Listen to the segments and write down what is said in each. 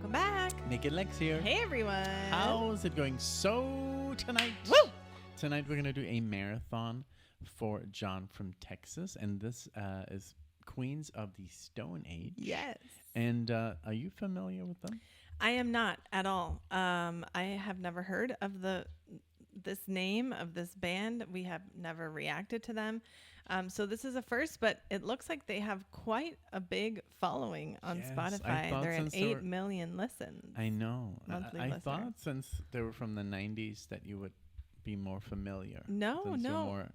Welcome back. NicknLex here. Hey, everyone. How's it going? So tonight, Tonight we're going to do a marathon for John from Texas. And this is Queens of the Stone Age. Yes. And are you familiar with them? I am not at all. I have never heard of this name of this band. We have never reacted to them. So this is a first, but it looks like they have quite a big following on Spotify. They're at 8 million listens. I know. Monthly I listeners. thought since they were from the 90s that you would be more familiar. No. You're more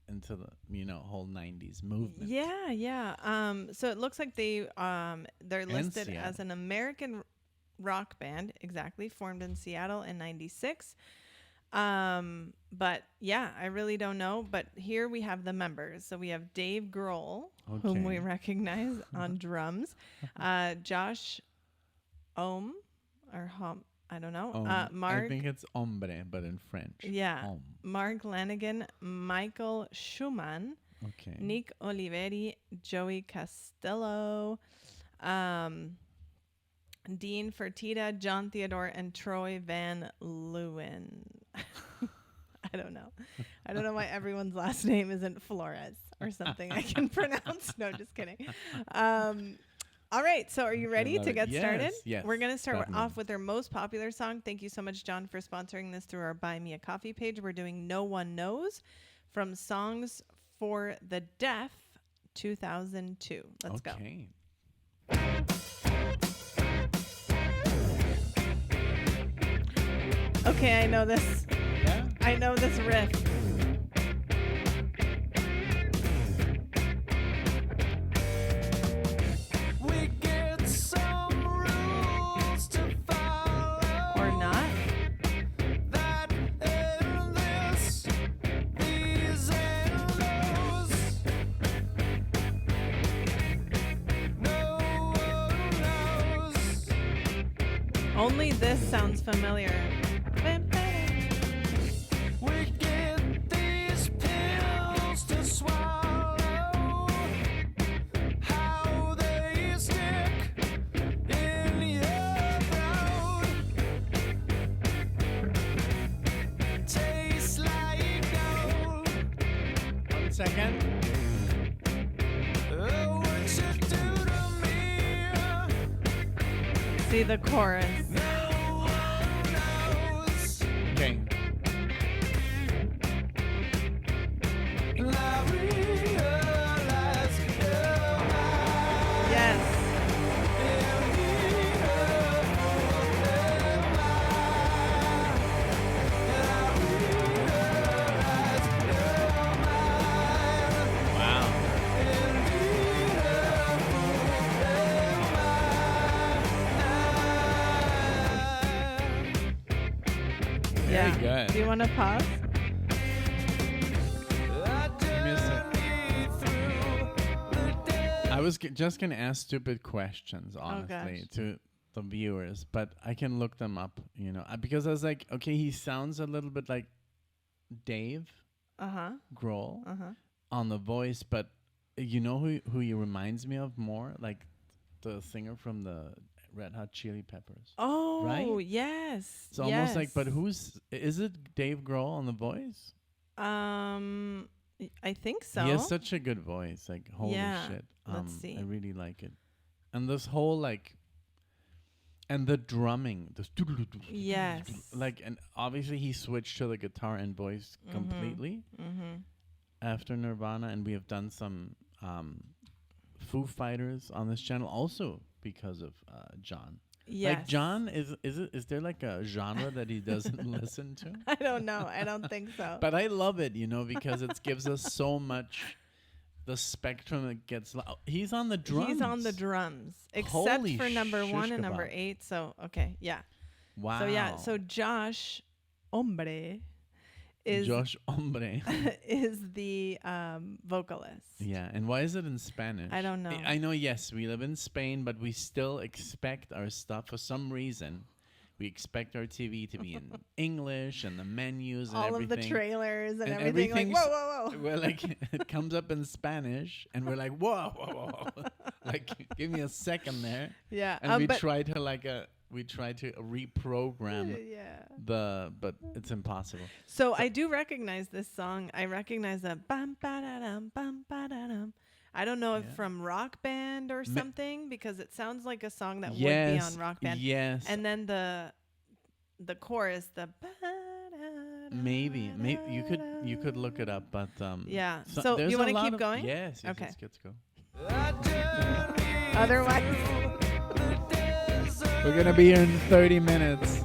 into the whole 90s movement. Yeah. So it looks like they're listed Seattle. as an American rock band, exactly, formed in Seattle in 96. But yeah, I really don't know. But here we have the members. So we have Dave Grohl, whom we recognize on drums, Josh Ohm or Hom, I don't know. Mark. I think it's hombre, but in French. Yeah. Home. Mark Lanigan, Michael Schumann, Okay. Nick Oliveri, Joey Costello, Dean Fertitta, John Theodore, and Troy Van Leeuwen. I don't know. I don't know why everyone's last name isn't Flores or something I can pronounce. No, just kidding. All right. So are you ready to get started? Yes. We're going to start definitely. off with their most popular song. Thank you so much, John, for sponsoring this through our Buy Me a Coffee page. We're doing No One Knows from Songs for the Deaf 2002. Let's go. Okay, I know this. Yeah? I know this riff. We get some rules to follow. Or not. That and this, these and those. No one knows. Only this sounds familiar. We get these pills to swallow. How they stick in your throat. Tastes like gold. 1 second. Oh, what you do to me. See the chorus. No one knows. Okay. I realize you're mine. Yes. Wow. Very good. Do you want to pause? I was just going to ask stupid questions, honestly, gosh. to the viewers, but I can look them up, because I was like, okay, he sounds a little bit like Dave Grohl on the voice, but you know who he reminds me of more? Like the singer from the Red Hot Chili Peppers. Oh, Right? yes. It's almost like, but is it Dave Grohl on the voice? I think so. He has such a good voice. Like, holy shit. Let's see. I really like it. And this whole, and the drumming. Yes. And obviously he switched to the guitar and voice completely after Nirvana. And we have done some Foo Fighters on this channel also because of John. Yes. Like John, is there like a genre that he doesn't listen to? I don't know. I don't think so. But I love it, because it gives us so much. The spectrum that gets. He's on the drums. He's on the drums, except Holy for number 1 and shish number kebab. 8. So okay, yeah. Wow. So Josh Hombre is Josh Hombre. is the vocalist. Yeah, and why is it in Spanish? I don't know. I know, yes, we live in Spain, but we still expect our stuff for some reason. We expect our TV to be in English and the menus and all everything. of the trailers and And everything. Like, everything's- whoa. We're like, it comes up in Spanish, and we're like, whoa. like, give me a second there. Yeah. And we but try to reprogram yeah. but it's impossible. So I do recognize this song. I recognize that bum ba da dum bum ba da dum. I don't know if from Rock Band or something because it sounds like a song that would be on Rock Band. Yes. And then the chorus, the maybe you could look it up, but yeah. So you want to keep going? Yes. Okay. Let's go. Otherwise, We're gonna be here in 30 minutes.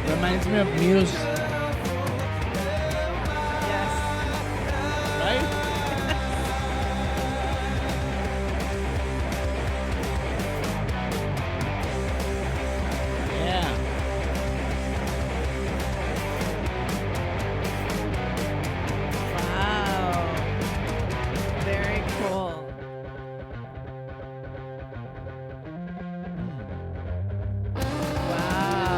Reminds me of Muse. yes. Right? Yeah. Wow. Very cool. Wow.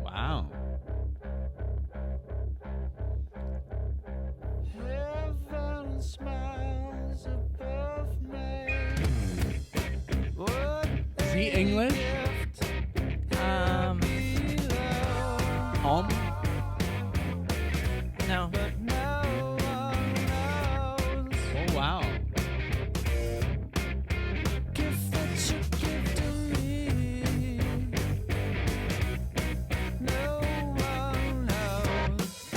Wow. Heaven smiles above me. What Is he English? No. no one knows. Oh wow. Gift that you give to me. No one knows.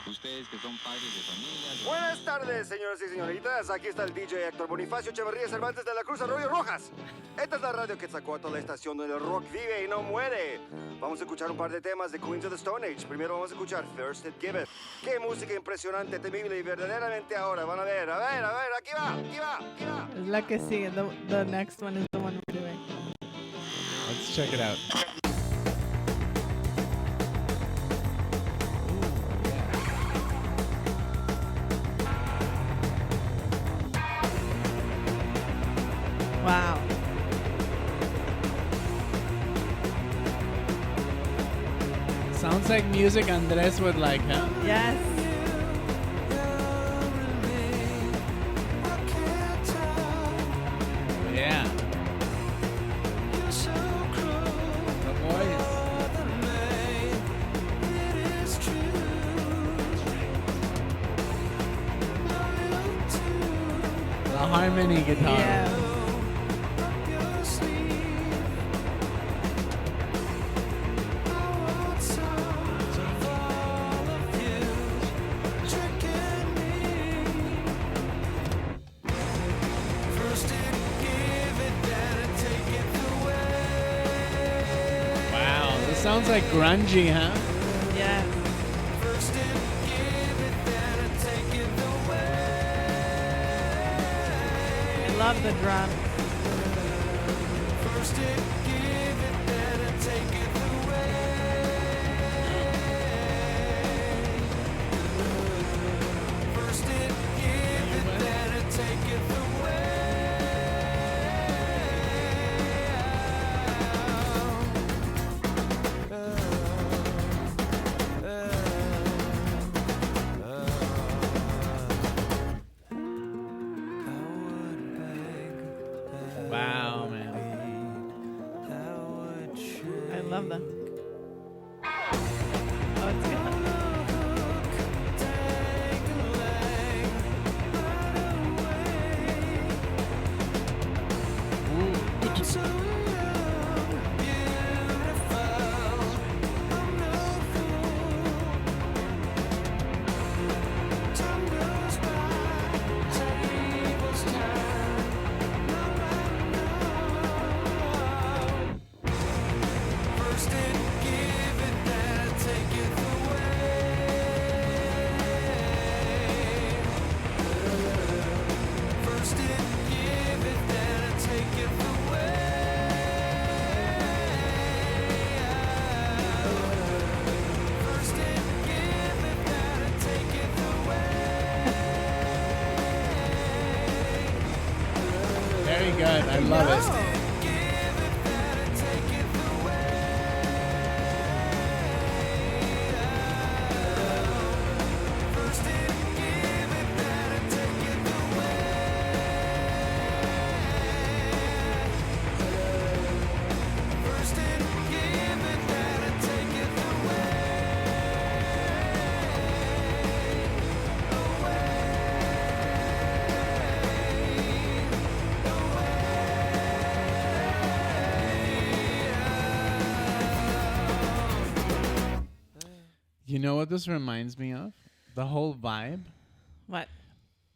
Ustedes que son padres de familia. Buenas tardes, señoras y señoritas. Aquí está el DJ Héctor Bonifacio Echeverría Cervantes de la Cruz Arroyo Rojas. Esta es la radio que sacó a toda la estación donde el rock vive y no muere. Vamos a escuchar un par de temas de Queens of the Stone Age. Primero vamos a escuchar First It Giveth. Qué música impresionante, temible y verdaderamente ahora. Van a ver, aquí va. Es la que sigue. The next one is the one we're doing. Let's check it out. Wow. Sounds like music Andres would like, huh? Yes. Yeah. You're so cruel. The voice. It is true. The harmony guitar. Yeah. Your sleeve. I want some of all of you tricking me. First it give it, then it take it away. Wow, this sounds like grungy, huh? Yes. First it give it, then it take it away. I love the drum. First it give it, then it take it away. First it give it, then it take it away. love the hook. Oh, it's good. Very good. I love it. You know what this reminds me of? The whole vibe What?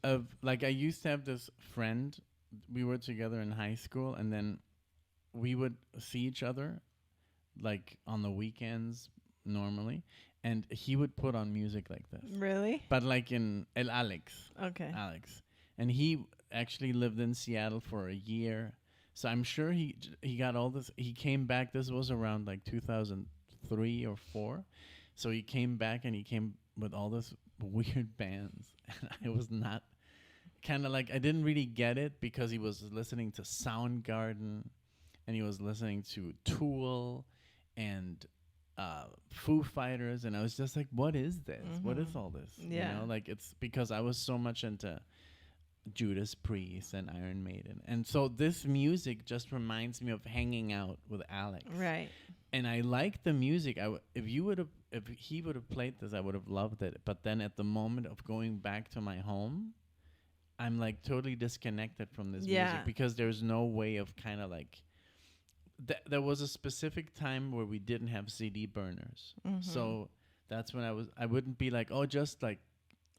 of, like, I used to have this friend. We were together in high school, and then we would see each other, like, on the weekends normally, and he would put on music like this. Really? But like in El Alex. Okay. Alex. And he actually lived in Seattle for a year. So I'm sure he got all this. He came back. This was around like 2003 or 4. So he came back and he came with all this weird bands. And I was not kind of like, I didn't really get it because he was listening to Soundgarden and he was listening to Tool and Foo Fighters. And I was just like, what is this? What is all this? Yeah. You know, like, it's because I was so much into Judas Priest and Iron Maiden. And so this music just reminds me of hanging out with Alex. Right. And I like the music. If he would have played this, I would have loved it. But then at the moment of going back to my home, I'm like totally disconnected from this music because there's no way of kind of like. There was a specific time where we didn't have CD burners, so that's when I wouldn't be like, oh, just like.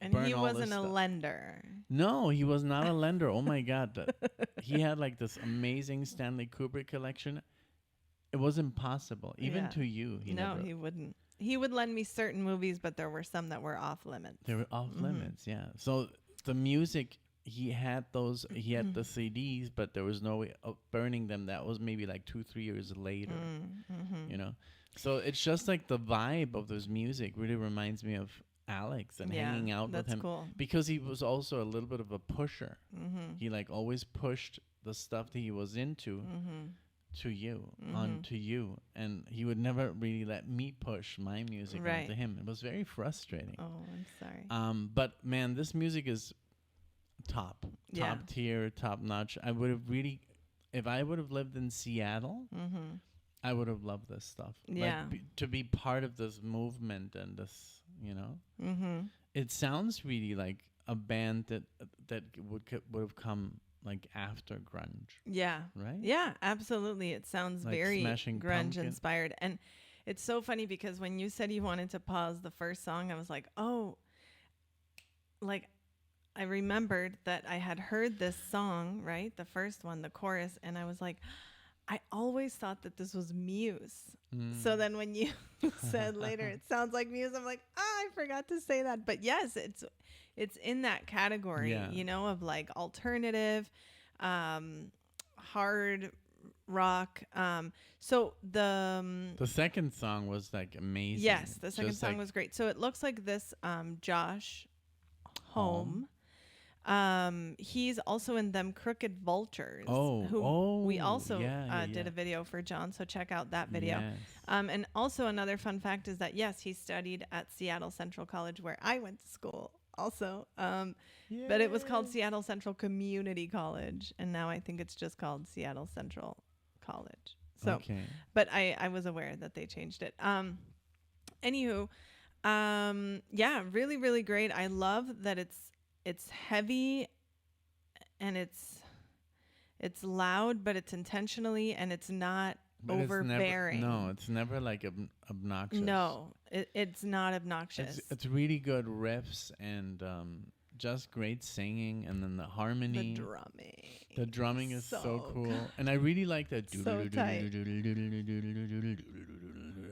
And burn he all wasn't this a stuff. lender. No, he was not a lender. Oh my God, he had like this amazing Stanley Kubrick collection. It was impossible, even to you. He wouldn't. He would lend me certain movies, but there were some that were off limits. They were off limits, yeah. So the music, he had those. He had the CDs, but there was no way of burning them. That was maybe like 2-3 years later. You know, so it's just like the vibe of this music really reminds me of Alex and hanging out with him cool. because he was also a little bit of a pusher. He like always pushed the stuff that he was into to you, onto you, and he would never really let me push my music onto him. It was very frustrating. Oh, I'm sorry. But man, this music is top tier, top notch. I would have really, if I would have lived in Seattle, I would have loved this stuff. Yeah. Like, to be part of this movement and this, you know, it sounds really like a band that would have come like after grunge. Yeah. Right? Yeah, absolutely. It sounds Like very Smashing grunge Pumpkin. inspired. And it's so funny because when you said you wanted to pause the first song, I was like, oh, like I remembered that I had heard this song, right? The first one, the chorus. And I was like, I always thought that this was Muse. So then when you said later, it sounds like Muse, I'm like, I forgot to say that. But yes, it's in that category, you know, of like alternative, hard rock. So the second song was like amazing. Yes, the second Just song like was great. So it looks like this Josh Home. He's also in Them Crooked Vultures. We also did a video for John, so check out that video. Yes. And also another fun fact is that yes, he studied at Seattle Central College, where I went to school also. But it was called Seattle Central Community College, and now I think it's just called Seattle Central College. So, okay. but I was aware that they changed it. Anywho, yeah, really, really great. I love that it's heavy and it's loud, but it's intentionally, and it's not But overbearing. It's never like obnoxious. No, it's not obnoxious. It's really good riffs and just great singing, and then the harmony. The The drumming is so So cool, and I really like that. So tight.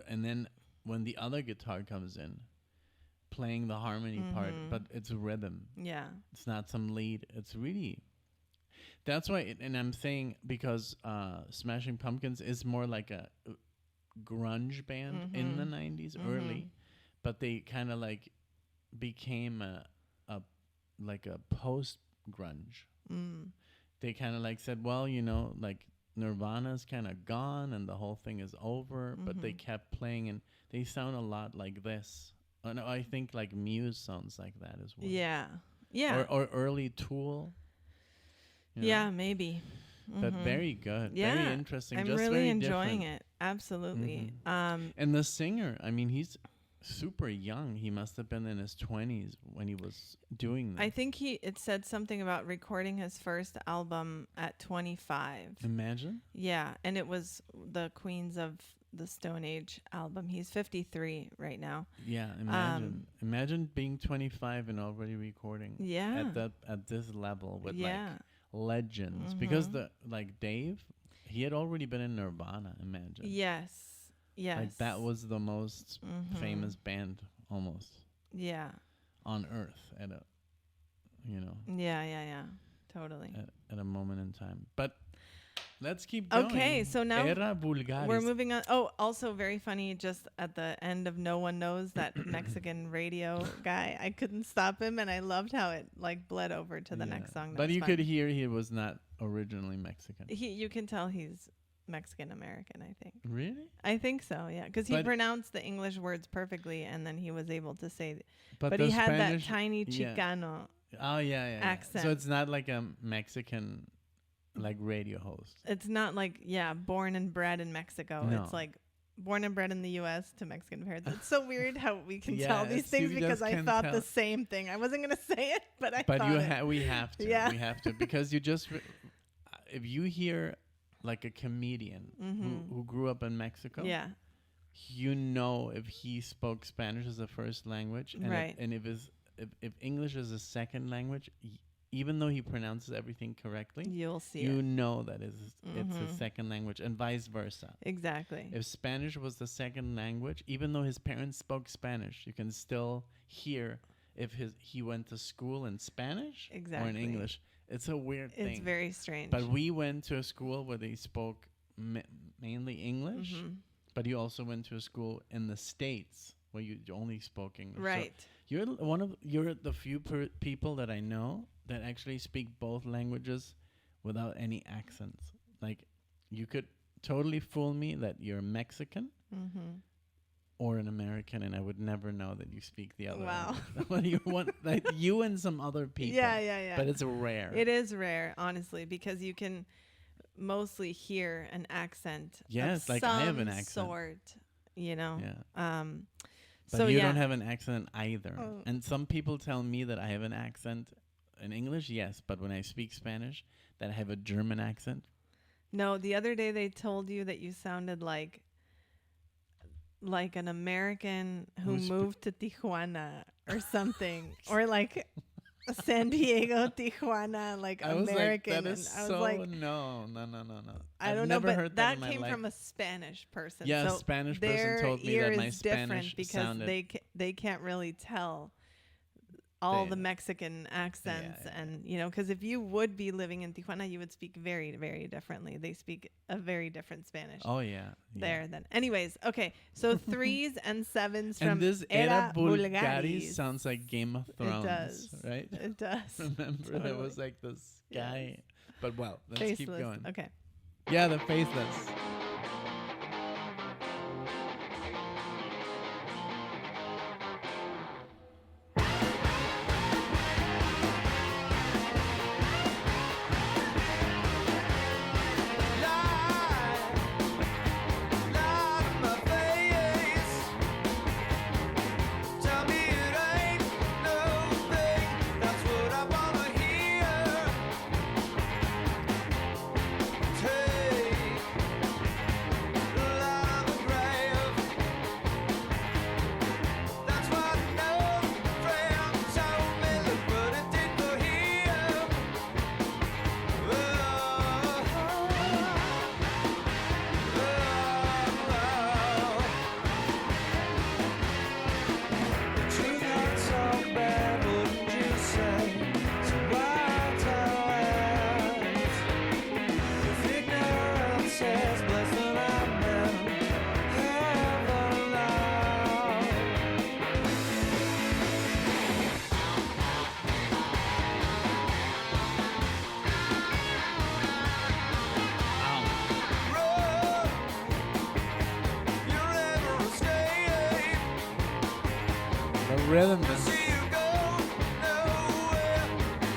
And then when the other guitar comes in, playing the harmony part, but it's rhythm. Yeah. It's not some lead. It's really. That's why, and I'm saying because Smashing Pumpkins is more like a grunge band in the 90s, early, but they kind of like became a like a post grunge. They kind of like said, well, like Nirvana's kind of gone and the whole thing is over, but they kept playing and they sound a lot like this. And I think like Muse sounds like that as well. Yeah. Yeah. Or early Tool. Yeah, maybe. But very good. Yeah. Very interesting. I'm Just really very enjoying different. it. Absolutely. And the singer, I mean, he's super young. He must have been in his 20s when he was doing this. I think it said something about recording his first album at 25. Imagine. Yeah, and it was the Queens of the Stone Age album. He's 53 right now. Yeah, imagine being 25 and already recording. Yeah. At this level with Yeah. like legends, because Dave, he had already been in Nirvana. Imagine. Yes. Like that was the most famous band almost. Yeah. On Earth at a, Yeah. Totally. at a moment in time. But let's keep going. Okay, so now Era Vulgaris. we're moving on. Oh, also very funny, just at the end of No One Knows, that Mexican radio guy, I couldn't stop him, and I loved how it like bled over to the next song. That But was you fun. could hear he was not originally Mexican. You can tell he's Mexican American, I think. Really? I think so, yeah, because he But- pronounced the English words perfectly, and then he was able to say. But But the he had Spanish, that tiny yeah. Chicano. Oh yeah. accent. So it's not like a Mexican, like radio host. It's not like born and bred in Mexico. No. It's like born and bred in the U.S. to Mexican parents. It's so weird how we can Yeah, tell these it's- things you because just I can thought tell. the same thing. I wasn't gonna say it, but I But thought it. we have to. Yeah. We have to, because you just if you hear like a comedian who grew up in Mexico, Yeah. if he spoke Spanish as a first language, and Right. if English is a second language, even though he pronounces everything correctly, You'll see you it. know that it's his second language, and vice versa. Exactly. If Spanish was the second language, even though his parents spoke Spanish, you can still hear if he went to school in Spanish or in Exactly. English. It's a weird thing. It's very strange. But we went to a school where they spoke mainly English, but you also went to a school in the States where you only spoke English. So right. you're the few people that I know that actually speak both languages without any accents. Like, you could totally fool me that you're Mexican or an American, and I would never know that you speak the other. Wow. What do you want? Like you and some other people. Yeah. But it's rare. It is rare, honestly, because you can mostly hear an accent. Yes, of like I have an some accent. sort, Yeah. But So you yeah. don't have an accent either. Oh. And some people tell me that I have an accent in English, yes, but when I speak Spanish, that I have a German accent. No, the other day they told you that you sounded like an American who moved to Tijuana or something, or like San Diego, Tijuana, like I was American. like, that is and I was so like, no. I I've don't know, never but heard that in my came life. from a Spanish person. Yeah, a so Spanish person their told me ear that my is different Spanish because sounded. they can't really tell all They- the Mexican accents, yeah. and because if you would be living in Tijuana, you would speak very, very differently. They speak a very different Spanish. Oh yeah. There then. Anyways, okay. So 3s and 7s from And this Era Vulgaris Vulgaris. sounds like Game of Thrones, does. right? It does. Remember there Totally. was like this Yes. guy. But well, let's Faceless. keep going. Okay. Yeah, the faceless. rhythm. See you go nowhere,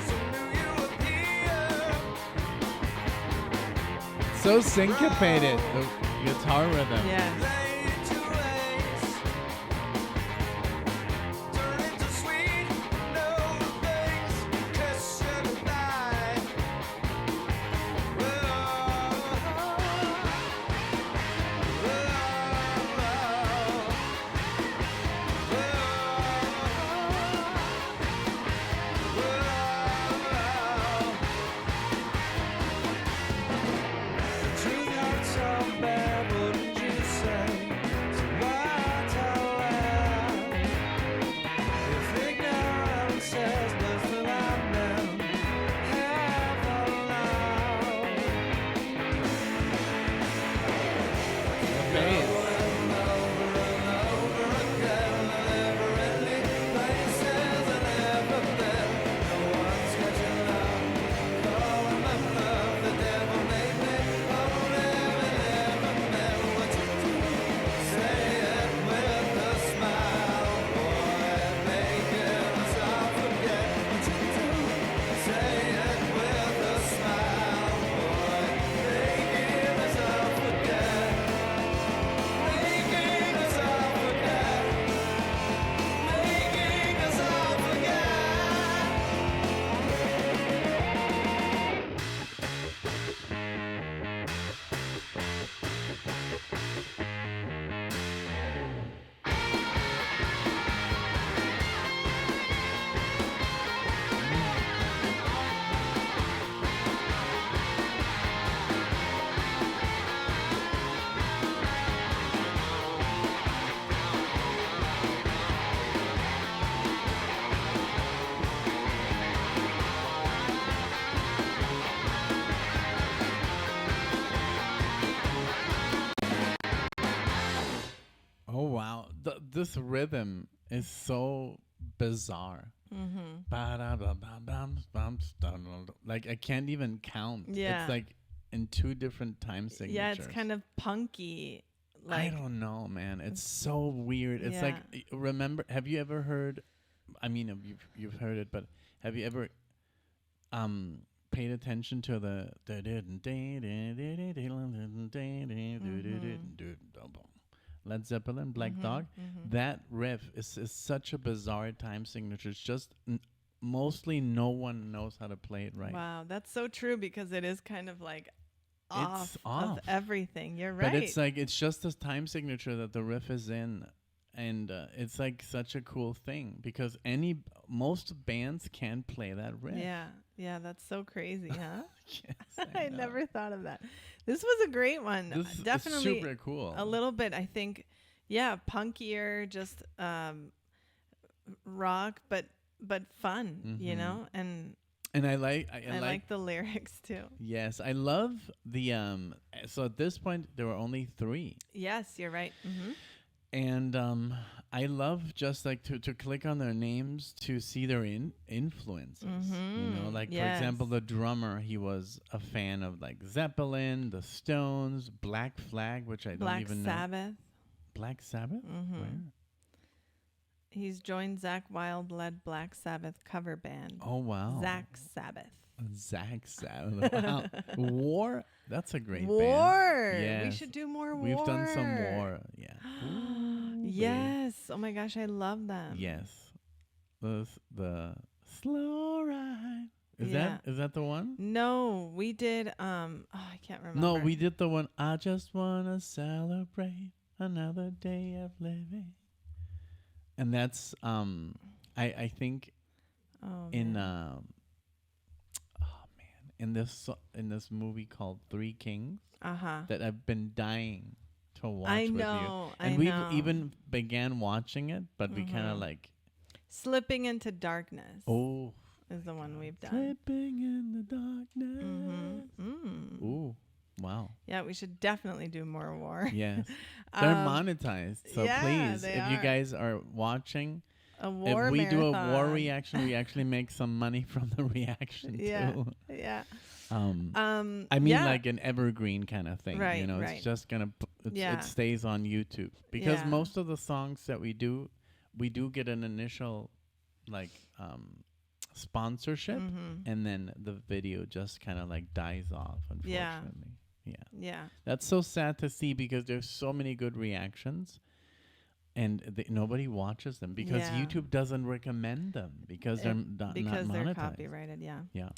so new you appear. So syncopated, the guitar rhythm. Yes. Late to waste, turn into sweet, no face, kiss you goodnight. Treehouse so bad, wouldn't you say? So why tell lies? If ignorance says nothing I'm them, have allowed. The bass. Oh wow, this rhythm is so bizarre. Like I can't even count. Yeah. It's like in two different time signatures. Yeah, it's kind of punky. I Like, don't know, man. It's so weird. It's Yeah. like remember? Have you ever heard? I mean, you've heard it, but have you ever paid attention to the Led Zeppelin, Black Dog? That riff is such a bizarre time signature. It's just mostly no one knows how to play it right. wow, that's so true because it is kind of like It's of off. everything. You're right. But it's like it's just this time signature that the riff is in, and it's like such a cool thing because most bands can play that riff. Yeah, that's so crazy, huh? Yes, I know. never thought of that. This was a great one. This is Definitely super cool. a little bit, I think, punkier, just rock, but fun, you know? And And I like I like the lyrics too. Yes, I love the so at this point there were only 3. Yes, you're right. And I love just like to click on their names to see their influences. You know, like for example, the drummer, he was a fan of like Zeppelin, the Stones, Black Flag, which I don't even know. Black Sabbath. Black Sabbath? Where? He's joined Zach Wild-led Black Sabbath cover band. Oh wow. Zach Sabbath. Zach Sabbath. Wow. War? That's a great War. band. Yes. We should do more War. We've done some War. Yeah. Ooh, Yes. Oh my gosh, I love them. Yes. The slow ride. Is that the one? No, we did I can't remember. No, we did the one. I just wanna celebrate another day of living. And that's I think in in this movie called Three Kings that I've been dying to watch I with know, you. And we've even began watching it, but we kind of like Slipping into Darkness. Oh, is the one we've done. Slipping in the darkness. Ooh, wow. Yeah, we should definitely do more War. Yes. They're monetized. So yeah, please, they if you are. guys are watching, A War if we do a War marathon. reaction, we actually make some money from the reaction Yeah. too. Yeah. I mean, like an evergreen kind of thing. Right, you know, right. it's just gonna Yeah. it stays on YouTube because Yeah. most of the songs that we do, we do get an initial like sponsorship, and then the video just kind of like dies off, unfortunately. Yeah. That's so sad to see because there's so many good reactions. And nobody watches them because YouTube doesn't recommend them because they're not monetized. Copyrighted. Yeah. Yeah.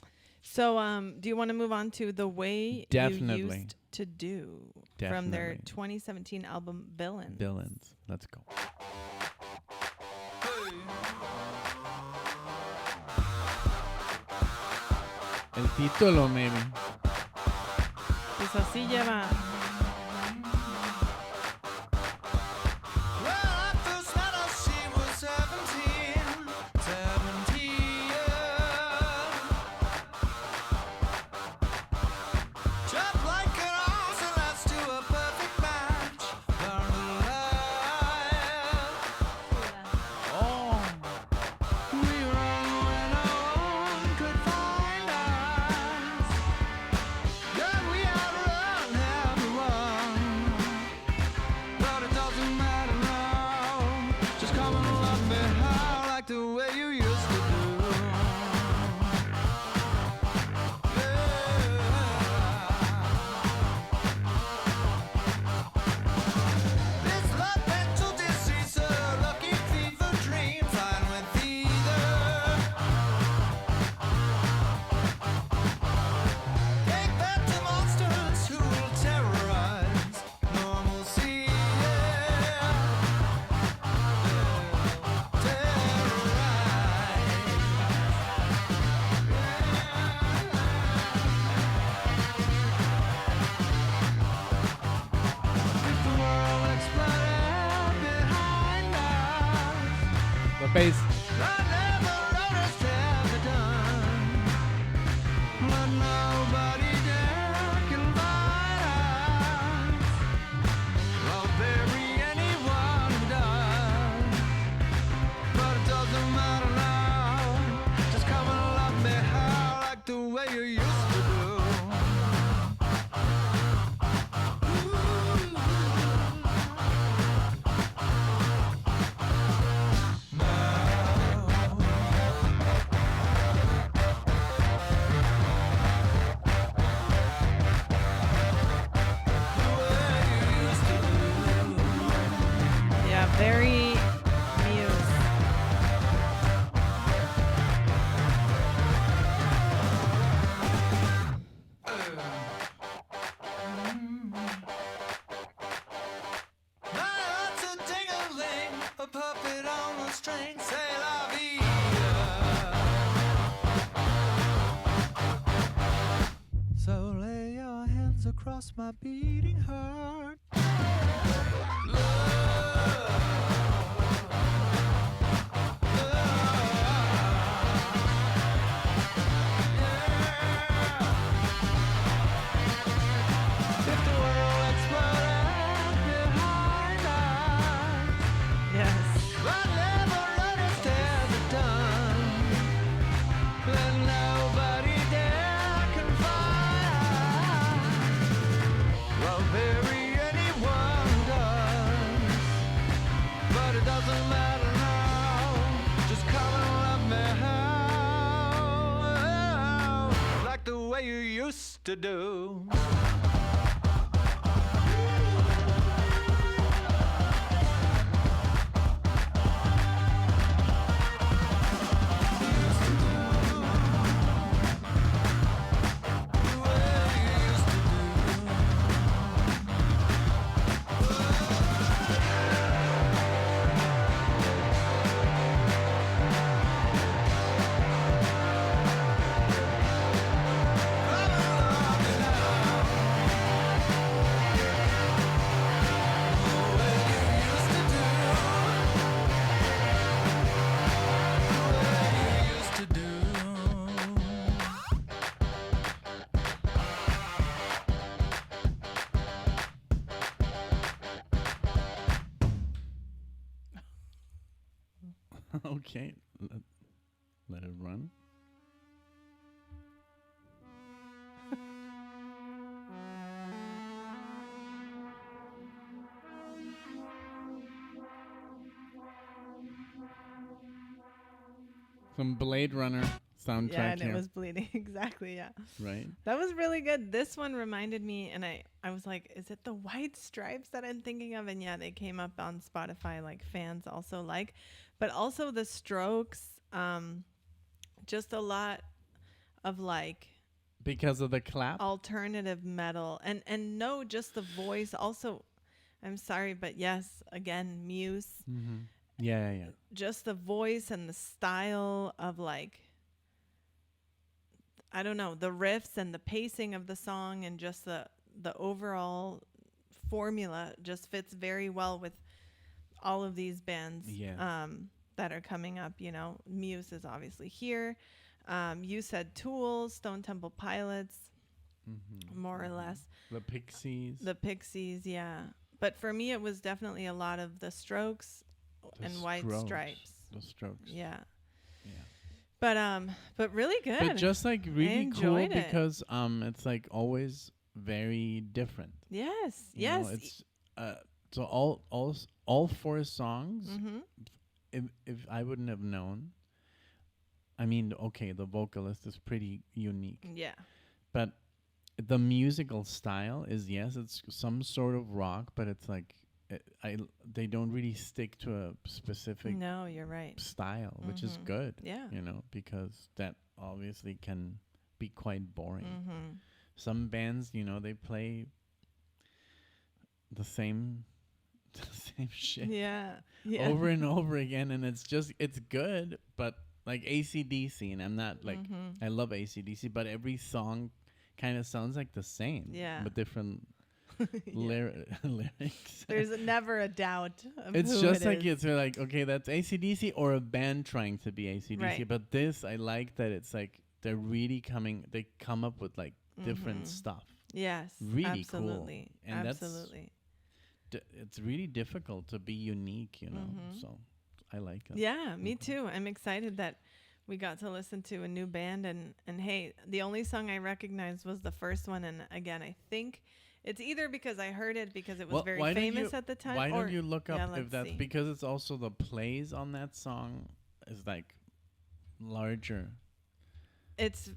So, do you want to move on to the way you used to do from their 2017 album Villains? Villains. Let's go. El título, maybe. Pues así lleva. Bass. Very Muse. A puppet on a string, say la vie. So lay your hands across my beating heart. To do. Okay, let it run. Some Blade Runner soundtrack Yeah, and here. it was bleeding. Exactly, yeah. Right. That was really good. This one reminded me, and I was like, is it the White Stripes that I'm thinking of? And yeah, they came up on Spotify, like fans also like. But also the Strokes, just a lot of like Because of the clap? alternative metal. And no, just the voice. Also, I'm sorry, but yes, again, Muse. Mm-hmm. Yeah. Just the voice and the style of like, I don't know, the riffs and the pacing of the song and just the overall formula just fits very well with all of these bands that are coming up. You know, Muse is obviously here. You said Tool, Stone Temple Pilots, more or less. The Pixies. The Pixies, yeah. But for me, it was definitely a lot of the Strokes and White Stripes. The Strokes. Yeah. Yeah. But really good. But just like really cool enjoyed it. because it's like always very different. Yes. You Yes. know, it's so all four songs. If I wouldn't have known, I mean, okay, the vocalist is pretty unique, Yeah. but the musical style is it's some sort of rock, but it's like they don't really stick to a specific No, you're right. style, which is good. Yeah. You know, because that obviously can be quite boring. Mm-hmm. Some bands, you know, they play the same shit Yeah. Yeah. over and over again, and it's good, but like AC/DC, and I'm not like I love AC/DC, but every song kind of sounds like the same, Yeah. but different lyrics. There's never a doubt of It's who just it like is. it's like, okay, that's AC/DC or a band trying to be AC/DC, Right. but this I like that it's like they come up with like different stuff. Yes. Really absolutely. cool. And absolutely. It's really difficult to be unique, you know. So I like it. Yeah, me too. I'm excited that we got to listen to a new band and hey, the only song I recognized was the first one, and again, I think it's either because I heard it because it was very famous at the time. Why or don't you look up if let's that's see. because it's also the plays on that song is like larger It's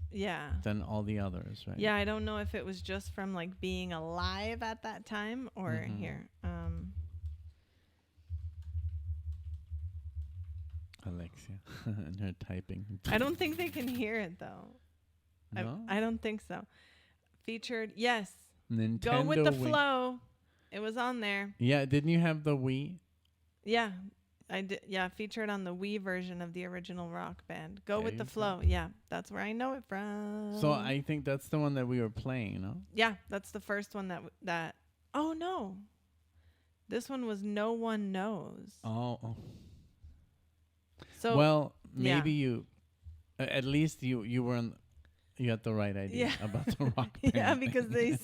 than all the others, right? Yeah, I don't know if it was just from like being alive at that time or here. Alexia and her typing. I don't think they can hear it though. No? I don't think so. Featured, yes. Nintendo Go with the Wii. flow. It was on there. Yeah, didn't you have the Wii? Yeah, I did. Yeah, featured on the Wii version of the original Rock Band. Go There with the you go. flow. Yeah, that's where I know it from. So I think that's the one that we were playing, no? Yeah, that's the first one that. Oh no, this one was No One Knows. Oh. So Well, yeah. maybe you, at least you were you had the right idea about the rock band. Yeah, because it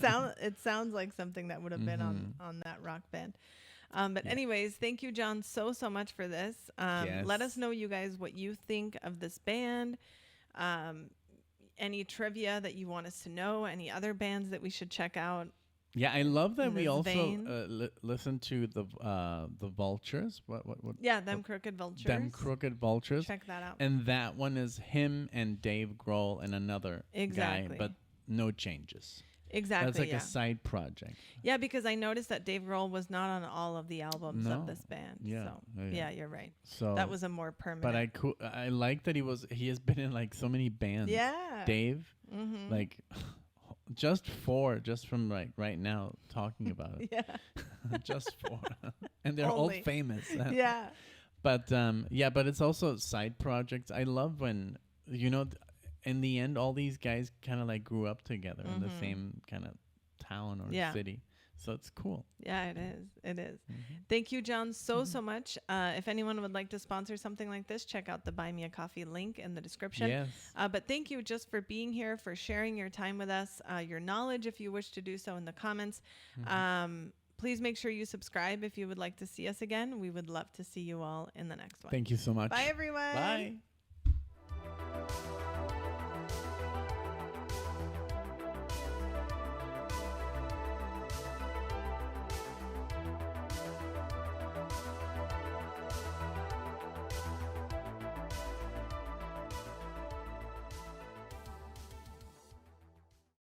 sounds like something that would have been on that Rock Band. But anyways, thank you, John, so much for this. Let us know, you guys, what you think of this band. Any trivia that you want us to know, any other bands that we should check out. Yeah, I love that In we this also vein. listen to the Vultures. What? Yeah, Them Crooked Vultures. Them Crooked Vultures. Check that out. And that one is him and Dave Grohl and another Exactly. guy, but no changes. Exactly. That's like a side project. Yeah, because I noticed that Dave Grohl was not on all of the albums No. of this band. Yeah. So Yeah. you're right. So That was a more permanent. But I like that he has been in like so many bands. Yeah. Dave, like just from like right now talking about it. Yeah. Just 4. And they're all Only. famous. Yeah. But but it's also side projects. I love when in the end all these guys kind of like grew up together in the same kind of town or city. So it's cool. Yeah, it is. It is. Thank you, John, so much. If anyone would like to sponsor something like this, check out the Buy Me a Coffee link in the description. Yes. But thank you just for being here, for sharing your time with us, your knowledge, if you wish to do so in the comments. Please make sure you subscribe if you would like to see us again. We would love to see you all in the next one. Thank you so much. Bye, everyone. Bye.